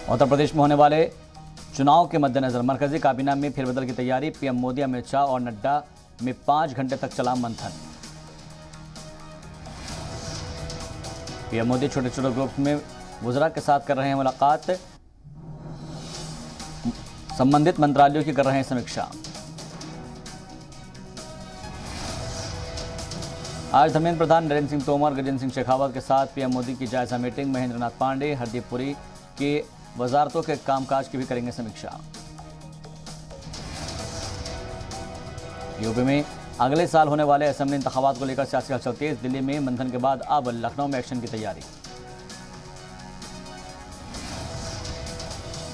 उत्तर प्रदेश में होने वाले चुनाव के मद्देनजर मरकजी काबीना में फेरबदल की तैयारी। पीएम मोदी, अमित शाह और नड्डा में 5 घंटे तक चला मंथन। पीएम मोदी छोटे छोटे ग्रुप में वज़रा के साथ कर रहे हैं मुलाकात। संबंधित मंत्रालयों की कर रहे हैं समीक्षा। आज धर्मेंद्र प्रधान, नरेंद्र सिंह तोमर, गजेंद्र सिंह शेखावत के साथ पीएम मोदी की जायजा मीटिंग। महेंद्र नाथ पांडे, हरदीप पुरी के वजारतों के कामकाज की भी करेंगे समीक्षा। यूपी में अगले साल होने वाले असेंबली इंतखाबात को लेकर सियासी हलचल तेज। दिल्ली में मंथन के बाद अब लखनऊ में एक्शन की तैयारी।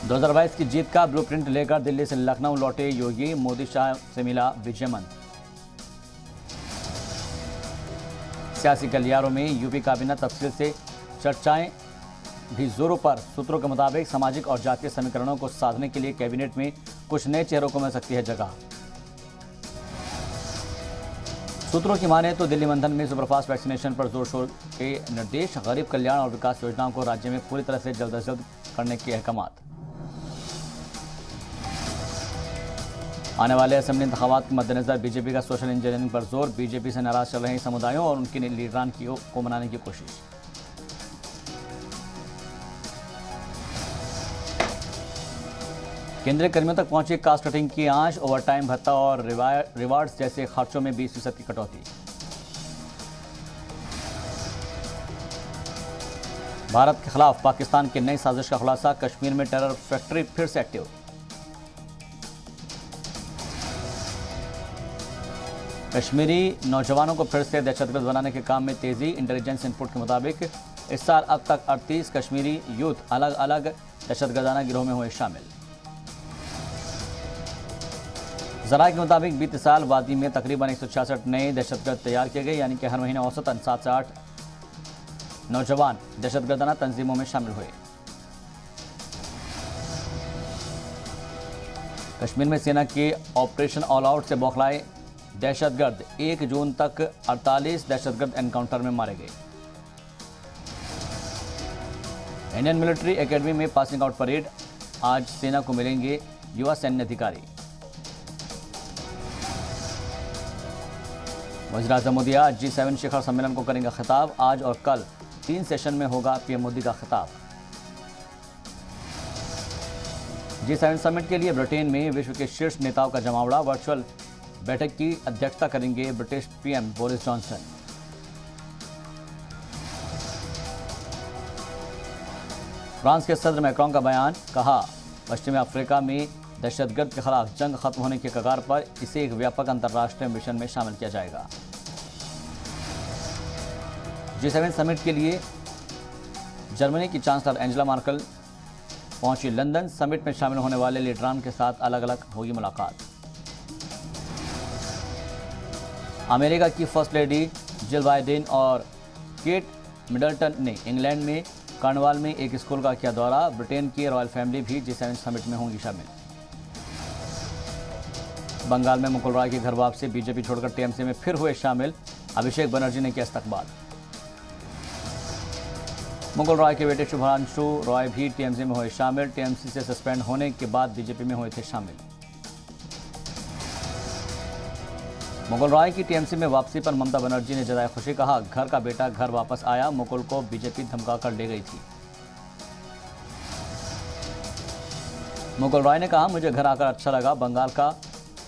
2022 की जीत का ब्लूप्रिंट लेकर दिल्ली से लखनऊ लौटे योगी। मोदी शाह से मिला विजय मंत्र। सियासी गलियारों में यूपी काबीना तफसील से चर्चाएं भी जोरों पर। सूत्रों के मुताबिक सामाजिक और जातीय समीकरणों को साधने के लिए कैबिनेट में कुछ नए चेहरों को मिल सकती है जगह। सूत्रों की माने तो दिल्ली मंथन में सुपरफास्ट वैक्सीनेशन पर जोर शोर के निर्देश। गरीब कल्याण और विकास योजनाओं को राज्य में पूरी तरह से जल्द अज जल्द करने के अहकामात। आने वाले असेंबली इंतखाबात के मद्देनजर बीजेपी का सोशल इंजीनियरिंग पर जोर। बीजेपी से नाराज चल रहे समुदायों और उनके लीडरान को मनाने की कोशिश। केंद्रीय कर्मियों तक पहुंची कास्ट कटिंग की आंच। ओवरटाइम भत्ता और रिवार्ड्स जैसे खर्चों में 20% की कटौती। भारत के खिलाफ पाकिस्तान की नई साजिश का खुलासा। कश्मीर में टेरर फैक्ट्री फिर से एक्टिव। कश्मीरी नौजवानों को फिर से दहशतगर्द बनाने के काम में तेजी। इंटेलिजेंस इनपुट के मुताबिक इस साल अब तक 38 कश्मीरी यूथ अलग अलग दहशतगर्दाना गिरोह में हुए शामिल। जराये के मुताबिक बीते साल वादी में तकरीबन 166 नए दहशतगर्द तैयार किए गए, यानी कि हर महीने औसतन 7 से 8 नौजवान दहशतगर्दाना तंजीमों में शामिल हुए। कश्मीर में सेना के ऑपरेशन ऑल आउट से बौखलाए दहशतगर्द। 1 जून तक 48 दहशतगर्द एनकाउंटर में मारे गए। इंडियन मिलिट्री एकेडमी में पासिंग आउट परेड। आज सेना को मिलेंगे युवा सैन्य अधिकारी। वज़ीर-ए-आज़म मोदी आज G7 शिखर सम्मेलन को करेंगे खिताब। आज और कल 3 सेशन में होगा पीएम मोदी का खिताब। G7 समिट के लिए ब्रिटेन में विश्व के शीर्ष नेताओं का जमावड़ा। वर्चुअल बैठक की अध्यक्षता करेंगे British PM Boris Johnson. France के सदर मैक्रोन का बयान। कहा, पश्चिमी अफ्रीका में दहशतगर्द के खिलाफ जंग खत्म होने के कगार पर। इसे एक व्यापक अंतर्राष्ट्रीय मिशन में शामिल किया जाएगा। G7 समिट के लिए जर्मनी की चांसलर एंजेला मर्केल पहुंची लंदन। समिट में शामिल होने वाले लीडरान के साथ अलग अलग होगी मुलाकात। अमेरिका की फर्स्ट लेडी जिल बाइडेन और केट मिडलटन ने इंग्लैंड में कार्नवाल में एक स्कूल का किया दौरा। ब्रिटेन की रॉयल फैमिली भी G7 समिट में होंगी शामिल। बंगाल में मुकुल रॉय की घर वापसी। बीजेपी छोड़कर टीएमसी में फिर हुए शामिल। अभिषेक बनर्जी ने किया इस्तकबाल। मुकुल रॉय के बेटे शुभांशु रॉय भी टीएमसी में हुए शामिल। टीएमसी से सस्पेंड होने के बाद बीजेपी में हुए थे शामिल। मुकुल रॉय की टीएमसी में वापसी पर ममता बनर्जी ने जताई खुशी। कहा, घर का बेटा घर वापस आया। मुकुल को बीजेपी धमकाकर ले गई थी। मुकुल रॉय ने कहा, मुझे घर आकर अच्छा लगा। बंगाल का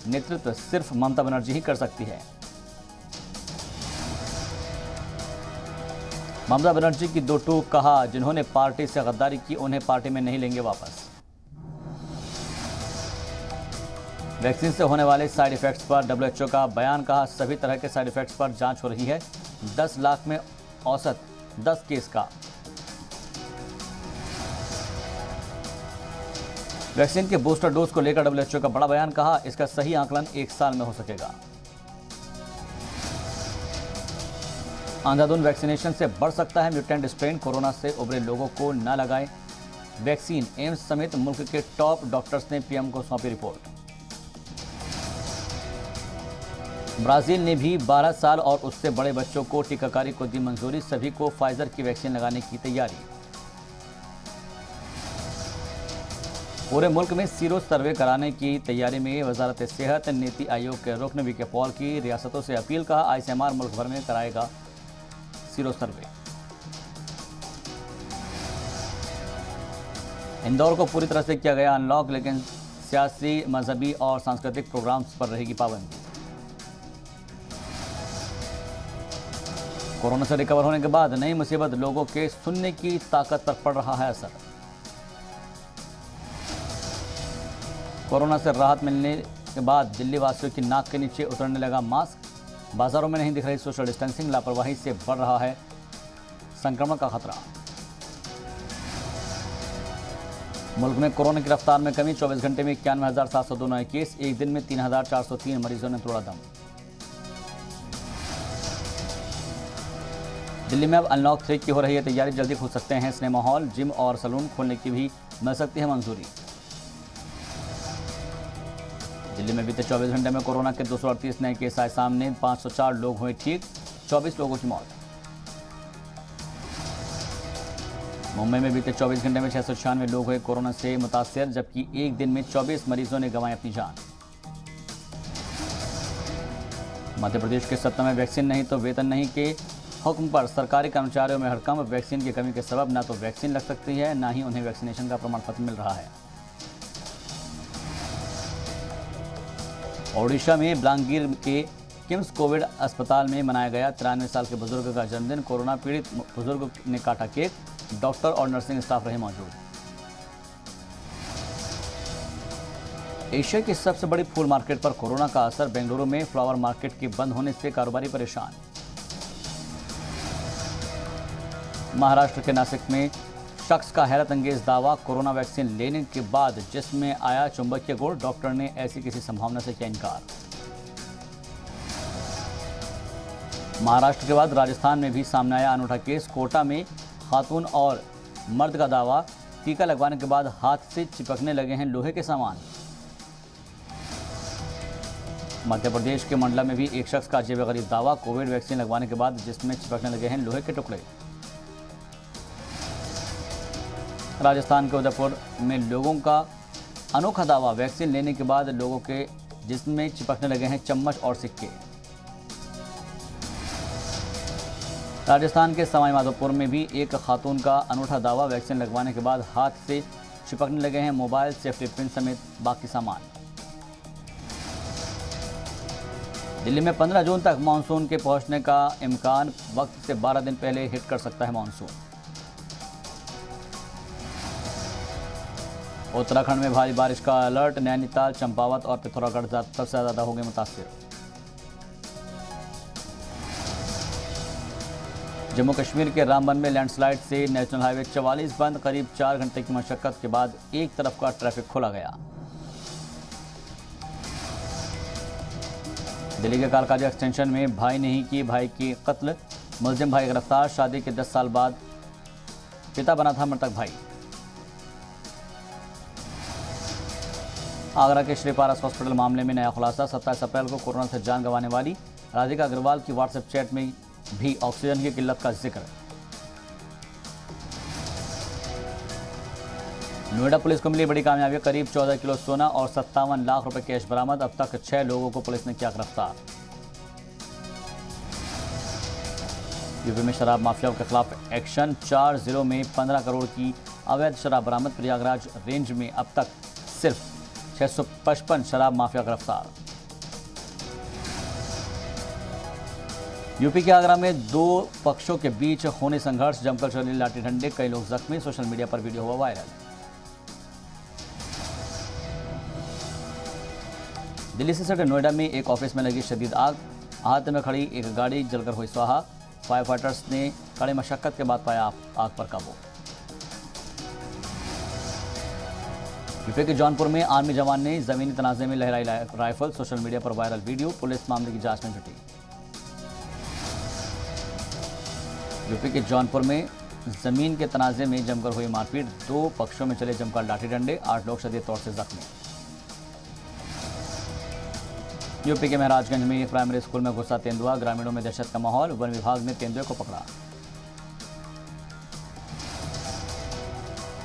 नेतृत्व सिर्फ ममता बनर्जी ही कर सकती है। ममता बनर्जी की 2 टूक। कहा, जिन्होंने पार्टी से गद्दारी की उन्हें पार्टी में नहीं लेंगे वापस। वैक्सीन से होने वाले साइड इफेक्ट्स पर WHO का बयान। कहा, सभी तरह के साइड इफेक्ट्स पर जांच हो रही है। 10 लाख में औसत 10 केस का। वैक्सीन के बूस्टर डोज को लेकर WHO का बड़ा बयान। कहा, इसका सही आकलन 1 साल में हो सकेगा। अंधाधुंध वैक्सीनेशन से बढ़ सकता है म्यूटेंट स्ट्रेन। कोरोना से उभरे लोगों को न लगाएं वैक्सीन। एम्स समेत मुल्क के टॉप डॉक्टर्स ने पीएम को सौंपी रिपोर्ट। ब्राजील ने भी 12 साल और उससे बड़े बच्चों को टीकाकारी को दी मंजूरी। सभी को फाइजर की वैक्सीन लगाने की तैयारी। पूरे मुल्क में सीरो सर्वे कराने की तैयारी में वजारत सेहत। नीति आयोग के रुकन वीके पॉल की रियासतों से अपील। कहा, आईसीएमआर मुल्क भर में कराएगा सीरो सर्वे। इंदौर को पूरी तरह से किया गया अनलॉक, लेकिन सियासी, मजहबी और सांस्कृतिक प्रोग्राम्स पर रहेगी पाबंदी। कोरोना से रिकवर होने के बाद नई मुसीबत, लोगों के सुनने की ताकत पर पड़ रहा है असर। कोरोना से राहत मिलने के बाद दिल्ली वासियों की नाक के नीचे उतरने लगा मास्क। बाजारों में नहीं दिख रही सोशल डिस्टेंसिंग। लापरवाही से बढ़ रहा है संक्रमण का खतरा। मुल्क में कोरोना की रफ्तार में कमी। 24 घंटे में 91,702 नए केस। एक दिन में 3,403 मरीजों ने तोड़ा दम। दिल्ली में अब अनलॉक 3 की हो रही है तैयारी। जल्दी खुल सकते हैं सिनेमा हॉल, जिम और सैलून खोलने की भी मिल सकती है मंजूरी। दिल्ली में बीते 24 घंटे में कोरोना के 238 नए केस आए सामने। 504 लोग हुए ठीक, 24 लोगों की मौत। मुंबई में बीते 24 घंटे में 696 लोग हुए कोरोना से मुतासिर, जबकि एक दिन में 24 मरीजों ने गंवाई अपनी जान। मध्य प्रदेश के सत्ता में वैक्सीन नहीं तो वेतन नहीं के हुक्म पर सरकारी कर्मचारियों में हड़कंप। वैक्सीन की कमी के सबब न तो वैक्सीन लग सकती है, न ही उन्हें वैक्सीनेशन का प्रमाण पत्र मिल रहा है। ओडिशा में ब्लांगीर के किम्स कोविड अस्पताल में मनाया गया 93 साल के बुजुर्ग का जन्मदिन। कोरोना पीड़ित बुजुर्ग ने काटा केक। डॉक्टर और नर्सिंग स्टाफ रहे मौजूद। एशिया की सबसे बड़ी फूल मार्केट पर कोरोना का असर। बेंगलुरु में फ्लावर मार्केट के बंद होने से कारोबारी परेशान। महाराष्ट्र के नासिक में शख्स का हैरत अंगेज दावा। कोरोना वैक्सीन लेने के बाद जिसमें आया चुंबकीय गुण। डॉक्टर ने ऐसी किसी संभावना से किया इनकार। महाराष्ट्र के बाद राजस्थान में भी सामने आया अनूठा केस। कोटा में खातून और मर्द का दावा, टीका लगवाने के बाद हाथ से चिपकने लगे हैं लोहे के सामान। मध्य प्रदेश के मंडला में भी एक शख्स का अजीबोगरीब दावा। कोविड वैक्सीन लगवाने के बाद जिसमें चिपकने लगे हैं लोहे के टुकड़े। राजस्थान के उदयपुर में लोगों का अनोखा दावा। वैक्सीन लेने के बाद लोगों के जिस्म में चिपकने लगे हैं चम्मच और सिक्के। राजस्थान के सवाई माधोपुर में भी एक खातून का अनूठा दावा। वैक्सीन लगवाने के बाद हाथ से चिपकने लगे हैं मोबाइल, सेफ्टी पिन समेत बाकी सामान। दिल्ली में 15 जून तक मानसून के पहुंचने का इम्कान। वक्त से 12 दिन पहले हिट कर सकता है मानसून। उत्तराखंड में भारी बारिश का अलर्ट। नैनीताल, चंपावत और पिथौरागढ़ सबसे ज्यादा होंगे मुतासिर। जम्मू कश्मीर के रामबन में लैंडस्लाइड से नेशनल हाईवे 44 बंद। करीब 4 घंटे की मशक्कत के बाद एक तरफ का ट्रैफिक खोला गया। दिल्ली के कालकाजी एक्सटेंशन में भाई ने ही की भाई की कत्ल। मुलजिम भाई गिरफ्तार। शादी के 10 साल बाद पिता बना था मृतक भाई। आगरा के श्री पारस हॉस्पिटल मामले में नया खुलासा। 27 अप्रैल को कोरोना से जान गंवाने वाली राधिका अग्रवाल की व्हाट्सएप चैट में भी ऑक्सीजन की किल्लत का जिक्र। नोएडा पुलिस को मिली बड़ी कामयाबी। करीब 14 किलो सोना और 57 लाख रुपए कैश बरामद। अब तक 6 लोगों को पुलिस ने किया गिरफ्तार। यूपी में शराब माफियाओं के खिलाफ एक्शन। 4 जिलों में 15 करोड़ की अवैध शराब बरामद। प्रयागराज रेंज में अब तक सिर्फ 655 शराब माफिया गिरफ्तार। यूपी के आगरा में 2 पक्षों के बीच होने संघर्ष। जमकर चले लाठी डंडे। कई लोग जख्मी। सोशल मीडिया पर वीडियो हुआ वायरल। दिल्ली से सटे नोएडा में एक ऑफिस में लगी शदीद आग। आहत में खड़ी एक गाड़ी जलकर हुई स्वाहा। फायर फाइटर्स ने कड़ी मशक्कत के बाद पाया आग पर काबू। यूपी के जौनपुर में आर्मी जवान ने जमीनी तनाजे में लहराई राइफल। सोशल मीडिया पर वायरल वीडियो। पुलिस मामले की जांच में जुटी। यूपी के जौनपुर में जमीन के तनाजे में जमकर हुई मारपीट। 2 पक्षों में चले जमकर लाठी डंडे। 8 लोग शदीद तौर से जख्मी। यूपी के महराजगंज में एक प्राइमरी स्कूल में घुसा तेंदुआ। ग्रामीणों में दहशत का माहौल। वन विभाग ने तेंदुए को पकड़ा।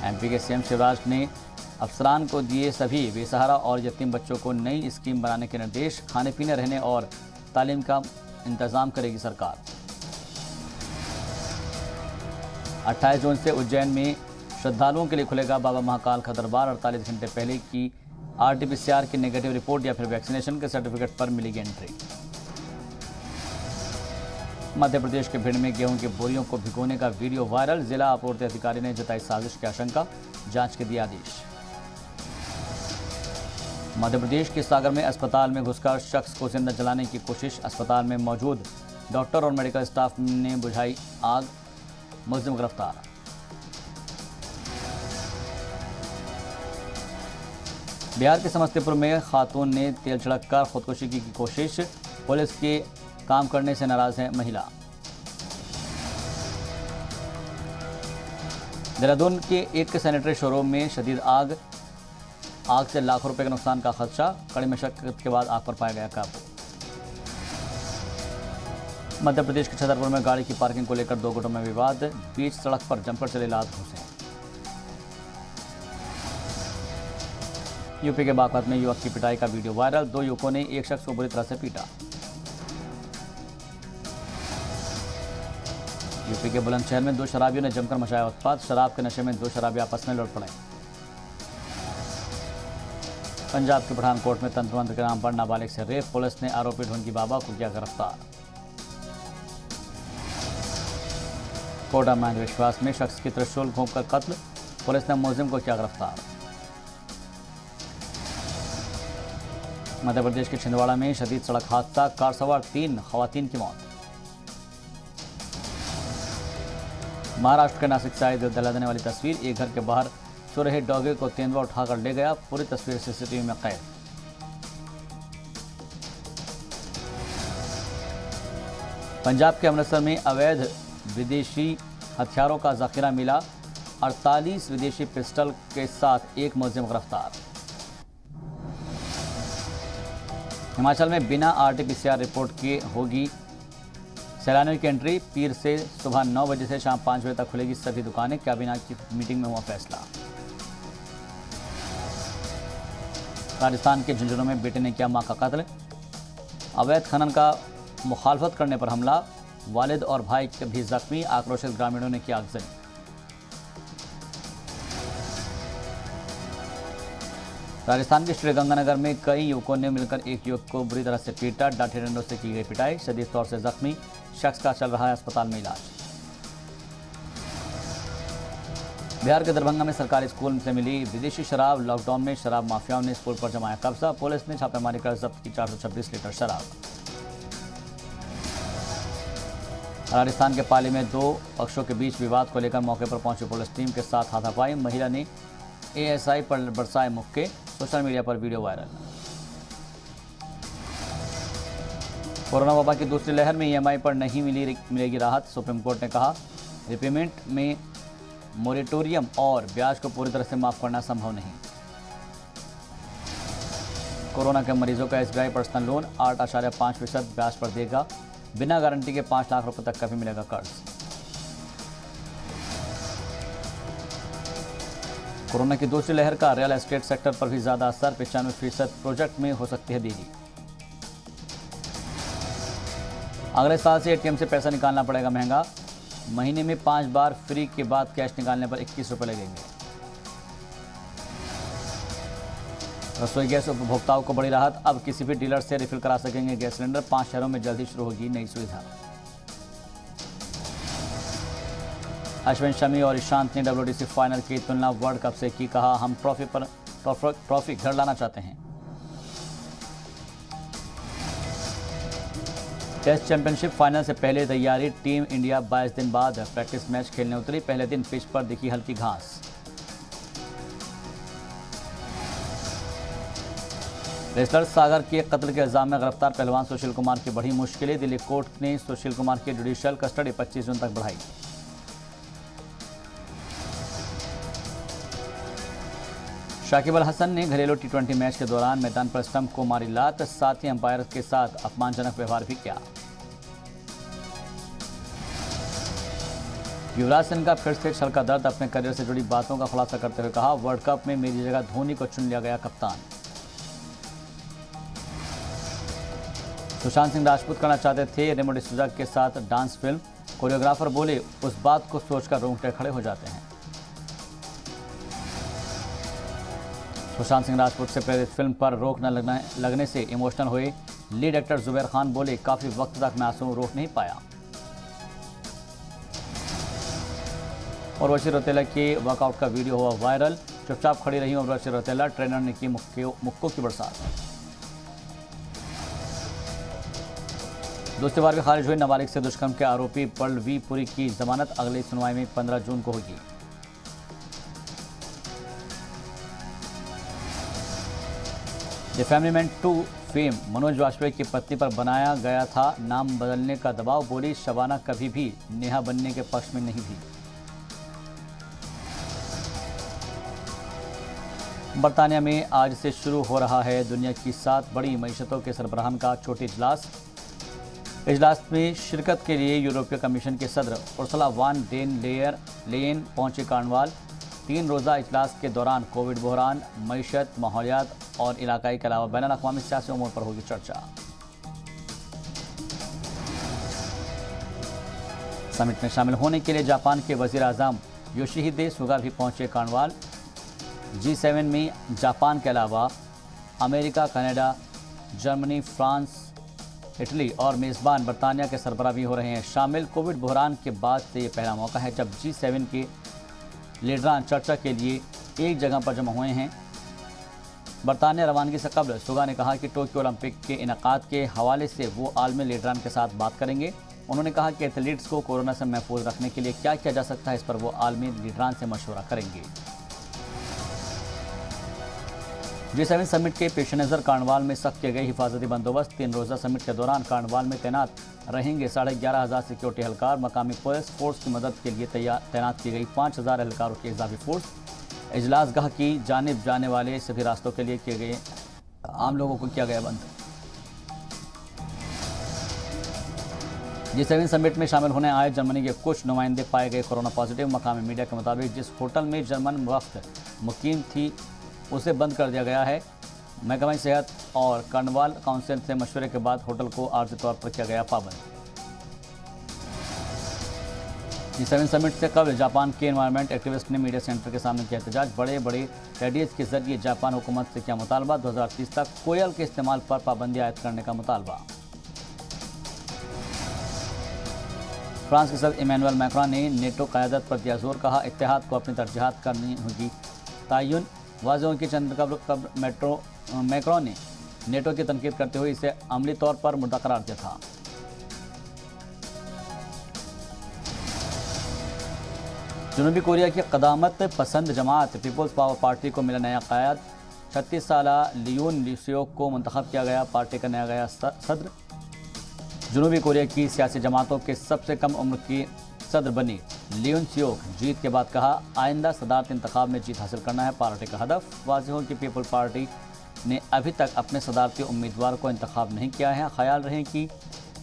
एमपी के सीएम शिवराज ने अफसरान को दिए सभी बेसहारा और यतीम बच्चों को नई स्कीम बनाने के निर्देश। खाने पीने, रहने और तालीम का इंतजाम करेगी सरकार। 28 जून से उज्जैन में श्रद्धालुओं के लिए खुलेगा बाबा महाकाल का दरबार। 48 घंटे पहले की RT-PCR की नेगेटिव रिपोर्ट या फिर वैक्सीनेशन के सर्टिफिकेट पर मिलेगी एंट्री। मध्य प्रदेश के भिंड में गेहूं की बोरियों को भिगोने का वीडियो वायरल। जिला आपूर्ति अधिकारी ने जताई साजिश की आशंका, जांच के दिए आदेश। मध्य प्रदेश के सागर में अस्पताल में घुसकर शख्स को जिंदा जलाने की कोशिश। अस्पताल में मौजूद डॉक्टर और मेडिकल स्टाफ ने बुझाई आग, मुलजिम गिरफ्तार। बिहार के समस्तीपुर में खातून ने तेल छिड़ककर खुदकुशी की कोशिश। पुलिस के काम करने से नाराज है महिला। देहरादून के एक सैनिटरी शोरूम में शदीद आग से लाखों रुपए के नुकसान का खदशा। कड़ी मशक्कत के बाद आग पर पाया गया काबू। मध्य प्रदेश के छतरपुर में गाड़ी की पार्किंग को लेकर दो गुटों में विवाद। बीच सड़क पर जमकर चले लात घुसे। यूपी के बागपत में युवक की पिटाई का वीडियो वायरल। दो युवकों ने एक शख्स को बुरी तरह से पीटा। यूपी के बुलंदशहर में दो शराबियों ने जमकर मचाया उत्पात। शराब के नशे में दो शराबी आपस में लड़ पड़े। पंजाब के पठानकोट में तंत्र मंत्र के नाम पर नाबालिग से रेप। पुलिस ने आरोपी ढोंगी बाबा को किया गिरफ्तार। कोटा में अंधविश्वास में शख्स की त्रिशूल घोंपकर कत्ल। पुलिस ने मुलजिम को किया गिरफ्तार। मध्य प्रदेश के छिंदवाड़ा में शदीद सड़क हादसा। कार सवार 3 खवातीन की मौत। महाराष्ट्र के नासिक से आई दहला देने वाली तस्वीर। एक घर के बाहर सो रहे डॉगे को तेंदुआ उठाकर ले गया। पूरी तस्वीर CCTV में कैद। पंजाब के अमृतसर में अवैध विदेशी हथियारों का जखीरा मिला। 48 विदेशी पिस्टल के साथ एक मुलजिम गिरफ्तार। हिमाचल में बिना RT-PCR रिपोर्ट के होगी सैलानियों की एंट्री। पीर से सुबह 9 बजे से शाम 5 बजे तक खुलेगी सभी दुकानें। कैबिनेट की मीटिंग में हुआ फैसला। राजस्थान के झुंझुनू में बेटे ने किया मां का कत्ल। अवैध खनन का मुखालफत करने पर हमला। वालिद और भाई भी जख्मी। आक्रोशित ग्रामीणों ने किया आगजनी। राजस्थान के श्रीगंगानगर में कई युवकों ने मिलकर एक युवक को बुरी तरह से पीटा। लाठी डंडों से की गई पिटाई। शदीद तौर से जख्मी शख्स का चल रहा है अस्पताल में इलाज। बिहार के दरभंगा में सरकारी स्कूल से मिली विदेशी शराब। लॉकडाउन में शराब माफियाओं ने स्कूल पर जमाया कब्जा। पुलिस ने छापेमारी कर जब्त की 426 लीटर शराब। राजस्थान के पाली में दो पक्षों के बीच विवाद को लेकर मौके पर पहुंची पुलिस टीम के साथ हाथापाई। महिला ने ASI पर बरसाए मुक्के। सोशल मीडिया पर वीडियो वायरल। कोरोना वबा की दूसरी लहर में EMI पर नहीं मिलेगी राहत। सुप्रीम कोर्ट ने कहा रिपेमेंट में मोरेटोरियम और ब्याज को पूरी तरह से माफ करना संभव नहीं। कोरोना के मरीजों का SBI पर्सनल लोन 8.5% ब्याज पर देगा। बिना गारंटी के 5 लाख रुपए तक का भी मिलेगा कर्ज। कोरोना की दूसरी लहर का रियल एस्टेट सेक्टर पर भी ज्यादा असर। 95% प्रोजेक्ट में हो सकती है देरी। अगले साल से ATM से पैसा निकालना पड़ेगा महंगा। महीने में 5 बार फ्री के बाद कैश निकालने पर 21 रुपये लगेंगे। रसोई गैस उपभोक्ताओं को बड़ी राहत। अब किसी भी डीलर से रिफिल करा सकेंगे गैस सिलेंडर। 5 शहरों में जल्द ही शुरू होगी नई सुविधा। अश्विन शमी और ईशांत ने WTC फाइनल की तुलना वर्ल्ड कप से की। कहा हम ट्रॉफी घर लाना चाहते हैं। टेस्ट चैंपियनशिप फाइनल से पहले तैयारी। टीम इंडिया 22 दिन बाद प्रैक्टिस मैच खेलने उतरी। पहले दिन पिच पर दिखी हल्की घास। रेसलर सागर के कत्ल के इल्जाम में गिरफ्तार पहलवान सुशील कुमार की बढ़ी मुश्किलें। दिल्ली कोर्ट ने सुशील कुमार की जुडिशियल कस्टडी 25 जून तक बढ़ाई। शाकिब अल हसन ने घरेलू T20 मैच के दौरान मैदान पर स्टंप को मारी लात। साथ ही अंपायर के साथ अपमानजनक व्यवहार भी किया। युवराज सिंह का फिर से छल का दर्द, अपने करियर से जुड़ी बातों का खुलासा करते हुए कहा, वर्ल्ड कप में मेरी जगह धोनी को चुन लिया गया कप्तान। सुशांत सिंह राजपूत करना चाहते थे रेमो डिसूजा के साथ डांस फिल्म, कोरियोग्राफर बोले उस बात को सोचकर रोंगटे खड़े हो जाते हैं। सुशांत सिंह राजपूत से प्रेरित फिल्म पर रोक न लगने से इमोशनल हुए लीड एक्टर जुबैर खान, बोले काफी वक्त तक मैं आंसू रोक नहीं पाया। और उर्वशी रौतेला के वर्कआउट का वीडियो हुआ वायरल, चुपचाप खड़ी रही उर्वशी रौतेला, ट्रेनर ने की मुक्कों की बरसात। दूसरी बार भी खारिज हुई नाबालिग से दुष्कर्म के आरोपी पल्लवी पुरी की जमानत, अगली सुनवाई में 15 जून को होगी। The family man 2 fame Manoj Vajpayee की पत्नी पर बनाया गया था नाम बदलने का दबाव, बोली शबाना कभी भी नेहा बनने के पक्ष में नहीं थी। बरतानिया में आज से शुरू हो रहा है दुनिया की 7 बड़ी मईशतों के सरबराहान का छोटी इजलास। इजलास में शिरकत के लिए यूरोपीय कमीशन के सदर उर्सुला वान डेन लेयन पहुंचे कार्नवाल। 3 रोज़ा इजलास के दौरान कोविड बहरान, मईशत, माहौलियात और इलाकाई के अलावा बैनुल अक़वामी सियासी उमूर पर होगी चर्चा। समिट में शामिल होने के लिए जापान के वज़ीर आज़म योशिहिदे सुगा भी पहुंचे कार्नवाल। G7 में जापान के अलावा America, Canada, Germany, France, Italy और मेज़बान बरतानिया के सरबराह भी हो रहे हैं शामिल। कोविड बहरान के बाद से ये पहला मौका है जब G7 के लीडरान चर्चा के लिए एक जगह पर जमा हुए हैं। बरतानिया रवानगी से कबल सुगा ने कहा कि टोक्यो ओलंपिक के इनेकाद के हवाले से वो आलमी लीडरान के साथ बात करेंगे। उन्होंने कहा कि एथलीट्स को कोरोना से महफूज रखने के लिए क्या किया जा सकता है, इस पर वो आलमी लीडरान से मशवरा करेंगे। G7 समिट के पेश नज़र कार्नवाल में सख्त किए गए हिफाजती बंदोबस्त। 3 रोज़ा समिट के दौरान कार्नवाल में तैनात रहेंगे 11,500 सिक्योरिटी एहलकार। मकामी पुलिस फोर्स की मदद के लिए तैनात की गई 5,000 एहलकारों की इजाफी फोर्स। इजलास गाह की जानिब जाने वाले सभी रास्तों के लिए किए गए आम लोगों को किया गया बंद। G7 समिट में शामिल होने आए जर्मनी के कुछ नुमाइंदे पाए गए कोरोना पॉजिटिव। मकामी मीडिया के मुताबिक जिस होटल में जर्मन वफ्द मुकीम थी उसे बंद कर दिया गया है। महकमा सेहत और कार्नवाल काउंसिल से मशवरे के बाद होटल को आर्जी तौर पर किया गया पाबंद। G7 समिट से कबल जापान के एनवायरमेंट एक्टिविस्ट ने मीडिया सेंटर के सामने किया एहतजाज। बड़े बड़े रेडियोज के जरिए जापान हुकूमत से किया मुतालबा। 2030 तक कोयल के इस्तेमाल पर पाबंदी आयद करने का मुतालबा। फ्रांस के सदर इमैनुअल मैक्रों ने नेटो क़यादत पर दिया जोर, कहा इत्तेहाद को अपनी तरजीहात करनी होगी तयन। वाज़ों की चंद कब्ल मैक्रों ने नेटो की तनकीद करते हुए इसे अमली तौर पर मुद्दा करार दिया था। जनूबी कोरिया की क़दामत पसंद जमात पीपल्स पावर पार्टी को मिला नया क़याद। 36 साला लियोन लिसियोक को मुंतखब किया गया पार्टी का नया गया सदर। जनूबी कोरिया की सियासी जमातों के सबसे कम उम्र की सदर बनी लियोन सियोक जीत के बाद कहा, आइंदा सदारती इंतखाब में जीत हासिल करना है पार्टी का हदफ। वाज़ेह हो कि पीपल पार्टी ने अभी तक अपने सदारती उम्मीदवार को इंतखाब नहीं किया है। ख्याल रहे कि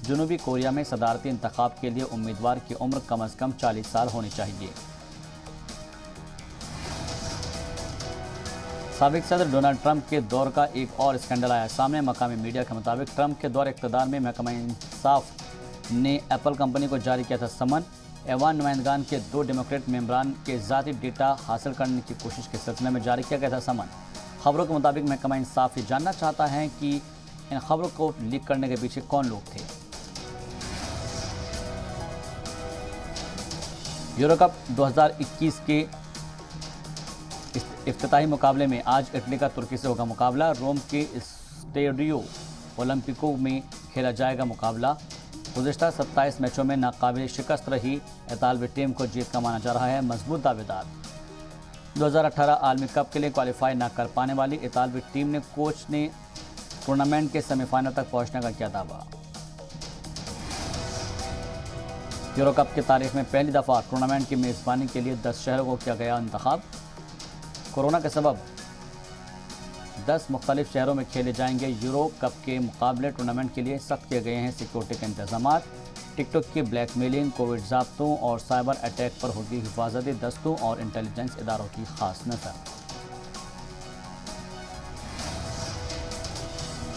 जनूबी कोरिया में सदारती इंतखाब के लिए उम्मीदवार की उम्र कम अज़ कम 40 साल होनी चाहिए। साबिक सदर डोनाल्ड ट्रंप के दौर का एक और स्कैंडल आया सामने। मकामी मीडिया के मुताबिक ट्रंप के दौर इक़्तिदार में महकमा इंसाफ ने एप्पल कंपनी को जारी किया था समन। ऐवान नुमाइंदगान के 2 डेमोक्रेट मेंबरान के ज़ाती डेटा हासिल करने की कोशिश के सिलसिले में जारी किया गया था समन। खबरों के मुताबिक महकमा इंसाफ ये जानना चाहता है कि इन खबरों को लीक करने के पीछे कौन लोग थे। यूरो कप 2021 के इफ्तिताही मुकाबले में आज इटली का तुर्की से होगा मुकाबला। रोम के स्टेडियो ओलंपिको में खेला जाएगा मुकाबला। गुज़िश्ता 27 मैचों में नाकाबिल शिकस्त रही इतालवी टीम को जीत का माना जा रहा है मजबूत दावेदार। 2018 आलमी कप के लिए क्वालिफाई न कर पाने वाली इतालवी टीम ने कोच ने टूर्नामेंट के सेमीफाइनल तक पहुंचने का किया दावा। यूरो कप की तारीख में पहली दफ़ा टूर्नामेंट की मेज़बानी के लिए 10 शहरों को किया गया इंतखाब। कोरोना के सबब 10 मुख्तलिफ शहरों में खेले जाएंगे यूरो कप के मुकाबले। टूर्नामेंट के लिए सख्त किए गए हैं सिक्योरिटी के इंतजाम। टिकटॉक की ब्लैकमेलिंग, कोविड ज़ाब्तों और साइबर अटैक पर होगी हिफाजती दस्तों और इंटेलिजेंस इदारों की खास नज़र।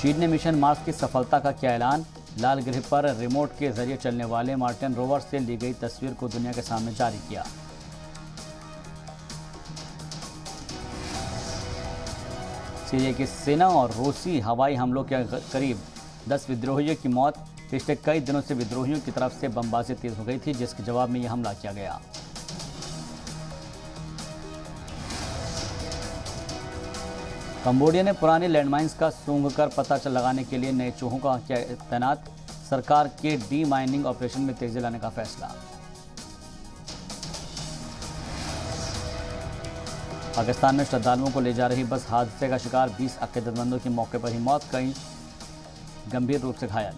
चीन ने मिशन मार्स की सफलता का किया ऐलान। लाल ग्रह पर रिमोट के जरिए चलने वाले मार्टिन रोवर से ली गई तस्वीर को दुनिया के सामने जारी किया। सीरिया की सेना और रूसी हवाई हमलों के करीब 10 विद्रोहियों की मौत। पिछले कई दिनों से विद्रोहियों की तरफ से बमबाजी तेज हो गई थी, जिसके जवाब में यह हमला किया गया। कंबोडिया ने पुरानी लैंडमाइंस का सूंघकर पता लगाने के लिए नए चूहों का किया तैनात। सरकार के डी माइनिंग ऑपरेशन में तेजी लाने का फैसला। पाकिस्तान में श्रद्धालुओं को ले जा रही बस हादसे का शिकार 20 अकीदतमंदों की मौके पर ही मौत, कई गंभीर रूप से घायल।